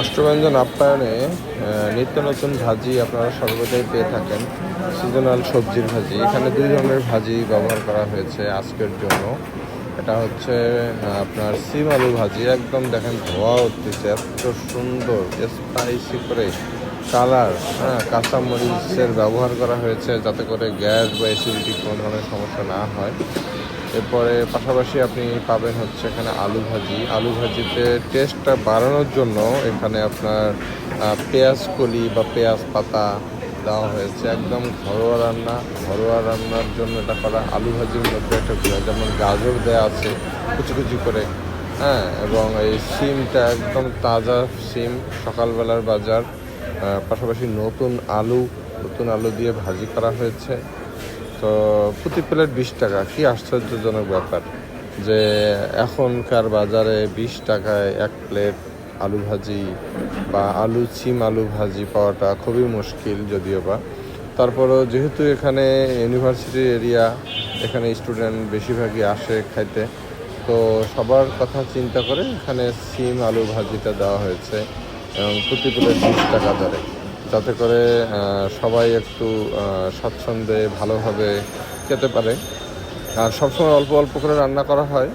অষ্টব্যঞ্জন আপ্যায়নে নিত্য নতুন ভাজি আপনারা সর্বদাই পেয়ে থাকেন। সিজনাল সবজির ভাজি, এখানে দুই ধরনের ভাজি ব্যবহার করা হয়েছে আজকের জন্য। এটা হচ্ছে আপনার সিম আলু ভাজি, একদম দেখেন ধোয়া উঠতেছে, এত সুন্দর স্পাইসি করে কালার। কাঁচামরিচের ব্যবহার করা হয়েছে যাতে করে গ্যাস বা অ্যাসিডিটি কোনো ধরনের সমস্যা না হয়। এরপরে পাশাপাশি আপনি পাবেন হচ্ছে এখানে আলু ভাজি। আলু ভাজিতে টেস্টটা বাড়ানোর জন্য এখানে আপনার পেঁয়াজ কলি বা পেঁয়াজ পাতা দেওয়া হয়েছে। একদম ঘরোয়া রান্না, ঘরোয়া রান্নার জন্য এটা করা। আলু ভাজির মধ্যে একটা যেমন গাজর দেওয়া আছে কুচি কুচি করে, এবং এই সিমটা একদম তাজা সিম, সকালবেলার বাজার। পাশাপাশি নতুন আলু দিয়ে ভাজি করা হয়েছে। তো প্রতি প্লেট 20 টাকা, কি আশ্চর্যজনক ব্যাপার যে এখনকার বাজারে 20 টাকায় এক প্লেট আলু ভাজি বা সিম আলু ভাজি পাওয়াটা খুবই মুশকিল যদিও বা। তারপরও যেহেতু এখানে ইউনিভার্সিটি এরিয়া, এখানে স্টুডেন্ট বেশিরভাগই আসে খাইতে, তো সবার কথা চিন্তা করে এখানে সিম আলু ভাজিটা দেওয়া হয়েছে এবং প্রতি প্লেট 20 টাকা দরে, যাতে করে সবাই একটু স্বাচ্ছন্দ্যে ভালোভাবে খেতে পারে। আর সবসময় অল্প অল্প করে রান্না করা হয়।